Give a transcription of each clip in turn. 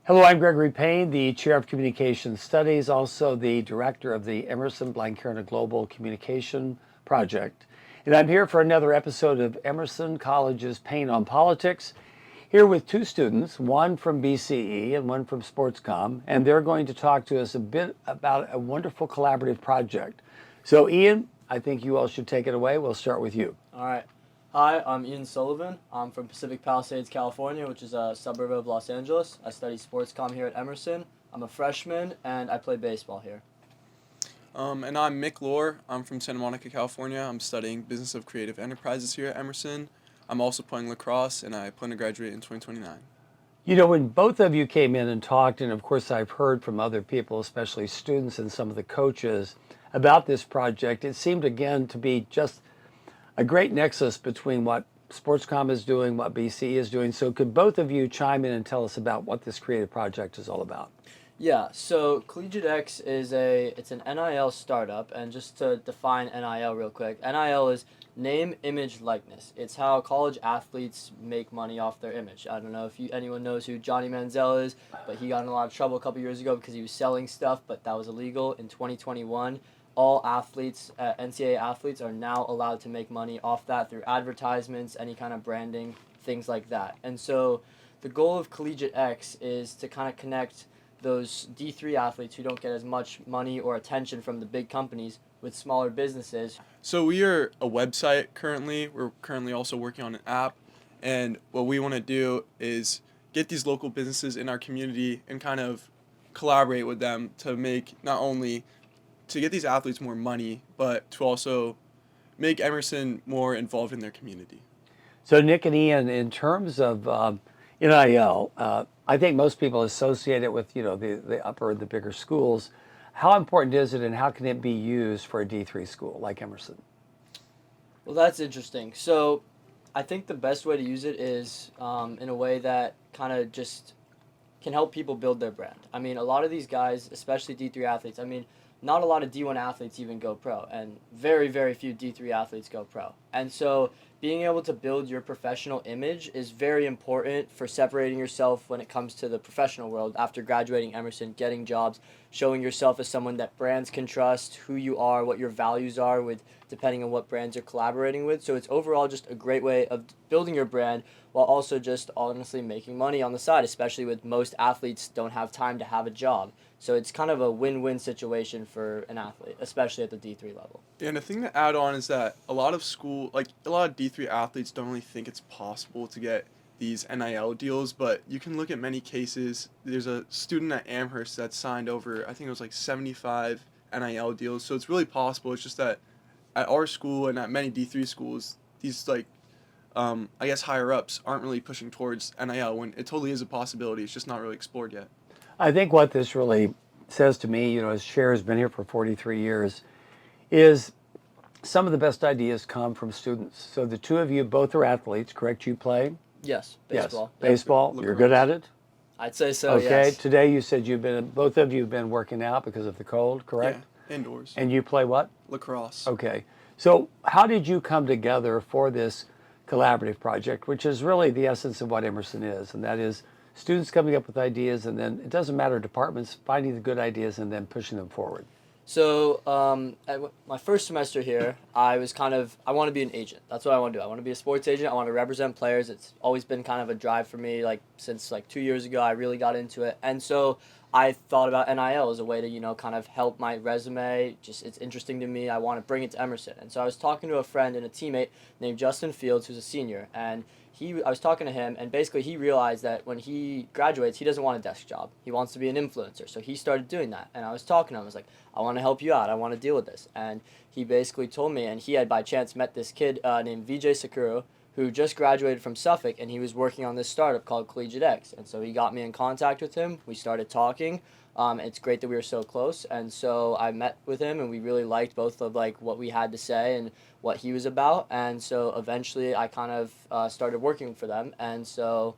Hello, I'm Gregory Payne, the Chair of Communication Studies, also the Director of the Emerson Global Communication Project. And I'm here for another episode of Emerson College's Payne on Politics, here with two students, one from BCE and one from Sportscom, and they're going to talk to us a bit about a wonderful collaborative project. So Ian, I think you all should take it away. We'll start with you. All right. Hi, I'm Ian Sullivan. I'm from Pacific Palisades, California, which is a suburb of Los Angeles. I study sportscom here at Emerson. I'm a freshman, and I play baseball here. And I'm Mick Lohr. I'm from Santa Monica, California. I'm studying Business of Creative Enterprises here at Emerson. I'm also playing lacrosse, and I plan to graduate in 2029. You know, when both of you came in and talked, and of course I've heard from other people, especially students and some of the coaches, about this project, it seemed again to be just a great nexus between what Sportscom is doing, what BCE is doing. So could both of you chime in and tell us about what this creative project is all about? Yeah, so CollegiateX it's an NIL startup, and just to define NIL real quick, NIL is name, image, likeness. It's how college athletes make money off their image. I don't know if anyone knows who Johnny Manziel is, but he got in a lot of trouble a couple years ago because he was selling stuff, but that was illegal. In 2021, all athletes, NCAA athletes, are now allowed to make money off that through advertisements, any kind of branding, things like that. And so the goal of CollegiateX is to kind of connect those D3 athletes who don't get as much money or attention from the big companies with smaller businesses. So we are a website currently. We're currently also working on an app. And what we want to do is get these local businesses in our community and kind of collaborate with them to make not only to get these athletes more money, but to also make Emerson more involved in their community. So Nick and Ian, in terms of NIL, I think most people associate it with, the upper and the bigger schools. How important is it and how can it be used for a D3 school like Emerson? Well, that's interesting. So I think the best way to use it is in a way that kind of just can help people build their brand. I mean, a lot of these guys, especially D3 athletes, not a lot of D1 athletes even go pro, and very, very few D3 athletes go pro. And so being able to build your professional image is very important for separating yourself when it comes to the professional world after graduating Emerson, getting jobs, showing yourself as someone that brands can trust, who you are, what your values are, with depending on what brands you're collaborating with. So it's overall just a great way of building your brand while also just honestly making money on the side, especially with most athletes don't have time to have a job. So it's kind of a win-win situation for an athlete, especially at the D3 level. Yeah, and the thing to add on is that a lot of D3 athletes don't really think it's possible to get these NIL deals, but you can look at many cases. There's a student at Amherst that signed over, I think it was like 75 NIL deals. So it's really possible. It's just that at our school and at many D3 schools, these higher ups aren't really pushing towards NIL when it totally is a possibility. It's just not really explored yet. I think what this really says to me, as Cher has been here for 43 years, is some of the best ideas come from students. So the two of you both are athletes, correct? You play? Yes, baseball. Yes, baseball. Yep. You're good at it? I'd say so, okay. Yes. Today you said both of you have been working out because of the cold, correct? Yeah, indoors. And you play what? Lacrosse. Okay. So how did you come together for this collaborative project, which is really the essence of what Emerson is, and that is students coming up with ideas, and then it doesn't matter departments, finding the good ideas and then pushing them forward. So at my first semester here, I want to be an agent. That's what I want to do. I want to be a sports agent. I want to represent players. It's always been kind of a drive for me. Since 2 years ago, I really got into it. And so I thought about NIL as a way to, kind of help my resume. It's interesting to me. I want to bring it to Emerson. And so I was talking to a friend and a teammate named Justin Fields, who's a senior, and I was talking to him, and basically he realized that when he graduates, he doesn't want a desk job. He wants to be an influencer. So he started doing that. And I was talking to him. I was like, I want to help you out. I want to deal with this. And he basically told me, and he had by chance met this kid named Vijay Sakuru, who just graduated from Suffolk, and he was working on this startup called CollegiateX. And so he got me in contact with him. We started talking. It's great that we were so close. And so I met with him, and we really liked both of what we had to say and what he was about. And so eventually I kind of started working for them. And so,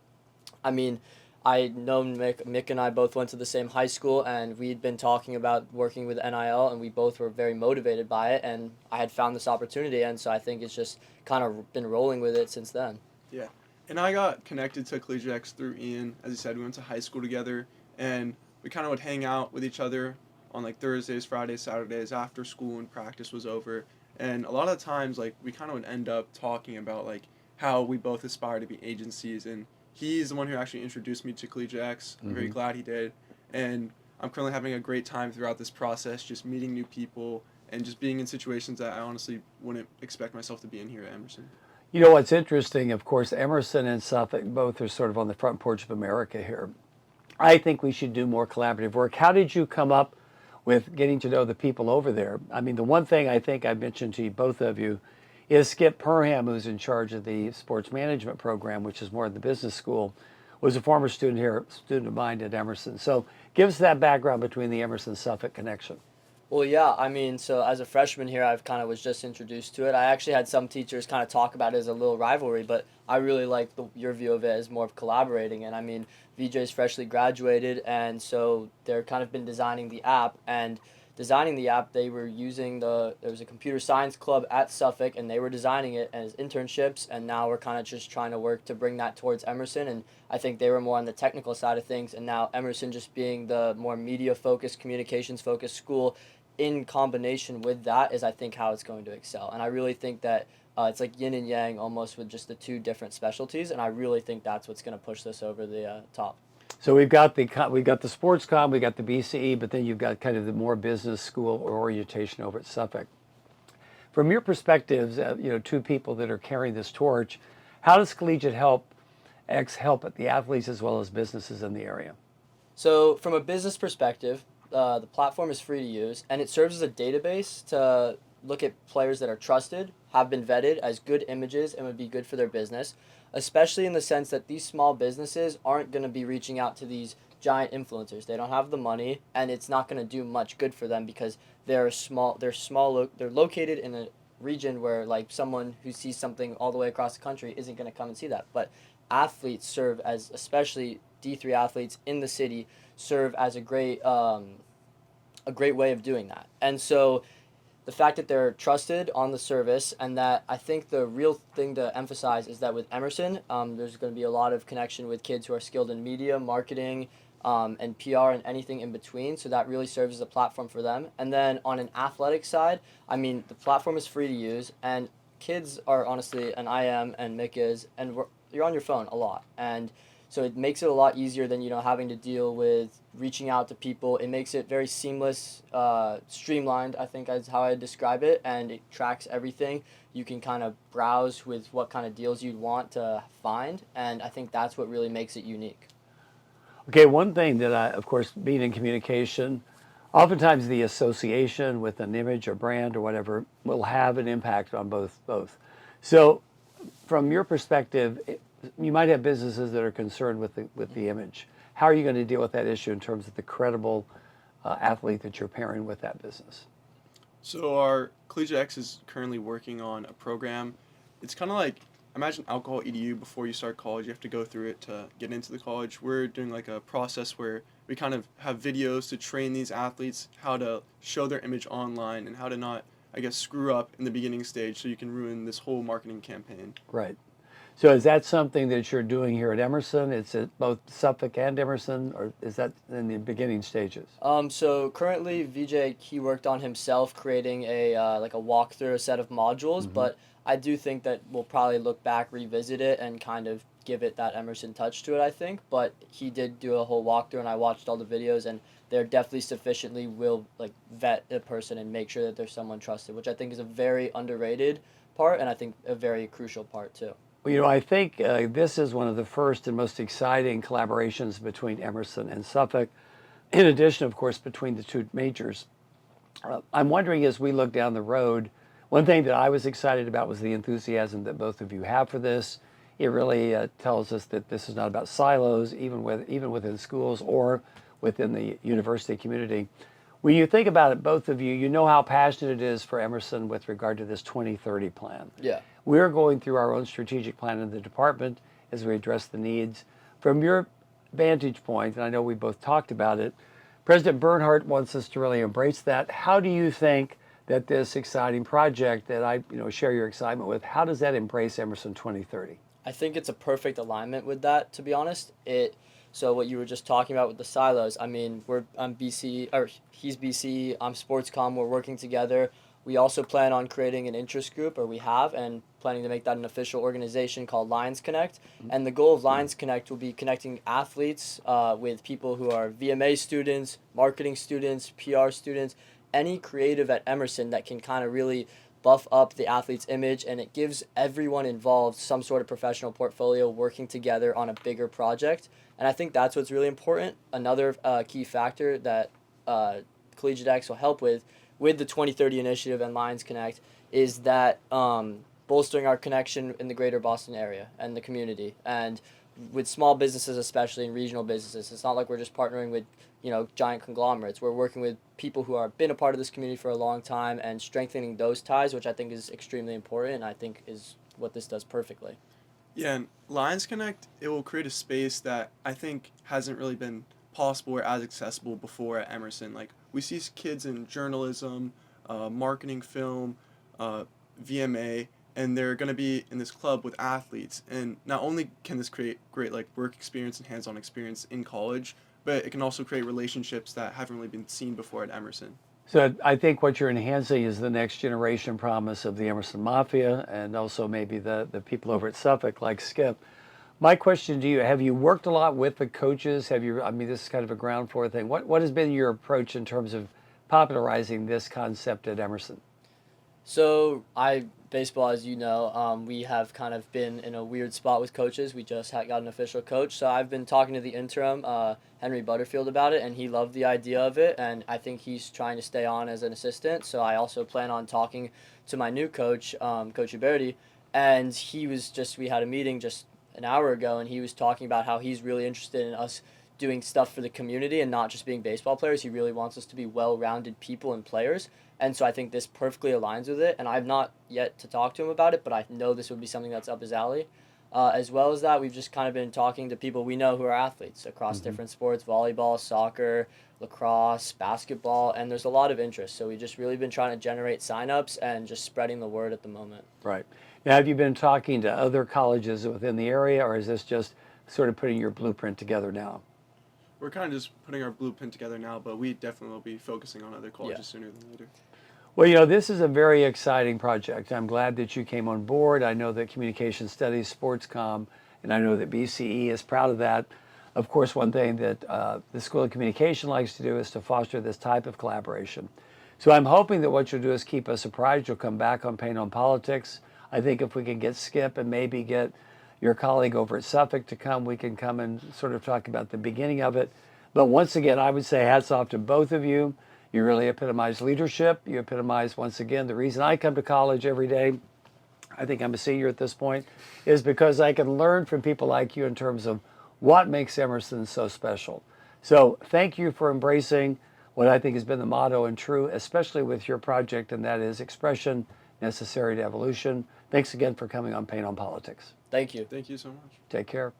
I know Mick and I both went to the same high school, and we'd been talking about working with NIL, and we both were very motivated by it, and I had found this opportunity, and so I think it's just kind of been rolling with it since then. Yeah. And I got connected to CollegiateX through Ian. As he said, we went to high school together, and we kind of would hang out with each other on like Thursdays, Fridays, Saturdays after school and practice was over. And a lot of times, like, we kind of would end up talking about like how we both aspire to be agencies. And he's the one who actually introduced me to CollegiateX. I'm very glad he did. And I'm currently having a great time throughout this process, just meeting new people and just being in situations that I honestly wouldn't expect myself to be in here at Emerson. You know what's interesting, of course, Emerson and Suffolk both are sort of on the front porch of America here. I think we should do more collaborative work. How did you come up with getting to know the people over there? I mean, the one thing I think I mentioned to you, both of you, is Skip Perham, who's in charge of the sports management program, which is more in the business school, was a former student here, student of mine at Emerson. So give us that background between the Emerson-Suffolk connection. Well, yeah, I mean, so as a freshman here, I've kind of was just introduced to it. I actually had some teachers kind of talk about it as a little rivalry, but I really like your view of it as more of collaborating. And I mean, VJ's freshly graduated, and so they're kind of been designing the app. And designing the app, they were using there was a computer science club at Suffolk, and they were designing it as internships. And now we're kind of just trying to work to bring that towards Emerson. And I think they were more on the technical side of things, and now Emerson just being the more media-focused, communications-focused school, in combination with that is I think how it's going to excel. And I really think that it's like yin and yang almost with just the two different specialties, and I really think that's what's going to push this over the top. So we've got the sports com, we got the BCE, but then you've got kind of the more business school or orientation over at Suffolk. From your perspectives, two people that are carrying this torch, how does CollegiateX help at the athletes as well as businesses in the area? So from a business perspective, the platform is free to use, and it serves as a database to look at players that are trusted, have been vetted as good images, and would be good for their business, especially in the sense that these small businesses aren't going to be reaching out to these giant influencers. They don't have the money, and it's not going to do much good for them because they're located in a region where like someone who sees something all the way across the country isn't going to come and see that. But athletes serve as, especially D3 athletes in the city, serve as a great way of doing that. And so the fact that they're trusted on the service, and that I think the real thing to emphasize is that with Emerson, there's going to be a lot of connection with kids who are skilled in media, marketing, and PR and anything in between. So that really serves as a platform for them. And then on an athletic side, I mean, the platform is free to use, and kids are honestly, and I am, and Mick is, and you're on your phone a lot. And so it makes it a lot easier than, having to deal with reaching out to people. It makes it very seamless, streamlined, I think is how I describe it, and it tracks everything. You can kind of browse with what kind of deals you'd want to find, and I think that's what really makes it unique. Okay, one thing that of course, being in communication, oftentimes the association with an image or brand or whatever will have an impact on both. So from your perspective, you might have businesses that are concerned with the image. How are you going to deal with that issue in terms of the credible athlete that you're pairing with that business? So our CollegiateX is currently working on a program. It's kind of like, imagine alcohol EDU. Before you start college, you have to go through it to get into the college. We're doing like a process where we kind of have videos to train these athletes how to show their image online and how to not, screw up in the beginning stage so you can ruin this whole marketing campaign. Right. So is that something that you're doing here at Emerson? It's at both Suffolk and Emerson, or is that in the beginning stages? So currently, VJ, he worked on himself creating a walkthrough, a set of modules, but I do think that we'll probably look back, revisit it, and kind of give it that Emerson touch to it, I think. But he did do a whole walkthrough, and I watched all the videos, and they're definitely sufficiently will vet a person and make sure that there's someone trusted, which I think is a very underrated part, and I think a very crucial part too. Well, I think this is one of the first and most exciting collaborations between Emerson and Suffolk, in addition, of course, between the two majors. I'm wondering, as we look down the road, one thing that I was excited about was the enthusiasm that both of you have for this. It really tells us that this is not about silos, even within schools or within the university community. When you think about it, both of you, you know how passionate it is for Emerson with regard to this 2030 plan. Yeah. We're going through our own strategic plan in the department as we address the needs. From your vantage point, and I know we both talked about it, President Bernhardt wants us to really embrace that. How do you think that this exciting project that I share your excitement with, how does that embrace Emerson 2030? I think it's a perfect alignment with that, to be honest. So what you were just talking about with the silos, I mean, I'm BC, or he's BC, I'm sports comm, we're working together. We also plan on creating an interest group, or we have, and planning to make that an official organization called Lions Connect. And the goal of Lions Connect will be connecting athletes with people who are VMA students, marketing students, PR students, any creative at Emerson that can kind of really buff up the athlete's image, and it gives everyone involved some sort of professional portfolio working together on a bigger project. And I think that's what's really important. Another key factor that CollegiateX will help with the 2030 initiative and Lions Connect is that bolstering our connection in the greater Boston area and the community. And with small businesses, especially in regional businesses, it's not like we're just partnering with giant conglomerates. We're working with people who have been a part of this community for a long time and strengthening those ties, which I think is extremely important, and I think is what this does perfectly. Yeah, and Lions Connect, it will create a space that I think hasn't really been possible or as accessible before at Emerson. Like, we see kids in journalism, marketing, film, VMA, and they're going to be in this club with athletes. And not only can this create great like work experience and hands-on experience in college, but it can also create relationships that haven't really been seen before at Emerson. So I think what you're enhancing is the next generation promise of the Emerson Mafia, and also maybe the people over at Suffolk like Skip. My question to you, have you worked a lot with the coaches? I mean, this is kind of a ground floor thing. What has been your approach in terms of popularizing this concept at Emerson? So baseball, as you know, we have kind of been in a weird spot with coaches. We just got an official coach. So I've been talking to the interim, Henry Butterfield, about it, and he loved the idea of it. And I think he's trying to stay on as an assistant. So I also plan on talking to my new coach, Coach Uberti, and we had a meeting just an hour ago, and he was talking about how he's really interested in us doing stuff for the community and not just being baseball players. He really wants us to be well-rounded people and players. And so I think this perfectly aligns with it. And I've not yet to talk to him about it, but I know this would be something that's up his alley. As well as that, we've just kind of been talking to people we know who are athletes across different sports, volleyball, soccer, lacrosse, basketball, and there's a lot of interest. So we've just really been trying to generate signups and just spreading the word at the moment. Right. Now, have you been talking to other colleges within the area, or is this just sort of putting your blueprint together now? We're kind of just putting our blueprint together now, but we definitely will be focusing on other colleges sooner than later. Well, this is a very exciting project. I'm glad that you came on board. I know that Communication Studies, Sports Comm, and I know that BCE is proud of that. Of course, one thing that the School of Communication likes to do is to foster this type of collaboration. So I'm hoping that what you'll do is keep us surprised. You'll come back on PayneonPolitics. I think if we can get Skip and maybe get your colleague over at Suffolk to come, we can come and sort of talk about the beginning of it. But once again, I would say hats off to both of you. You really epitomize leadership. You epitomize, once again, the reason I come to college every day, I think I'm a senior at this point, is because I can learn from people like you in terms of what makes Emerson so special. So thank you for embracing what I think has been the motto and true, especially with your project, and that is expression necessary to evolution. Thanks again for coming on PayneonPolitics. Thank you. Thank you so much. Take care.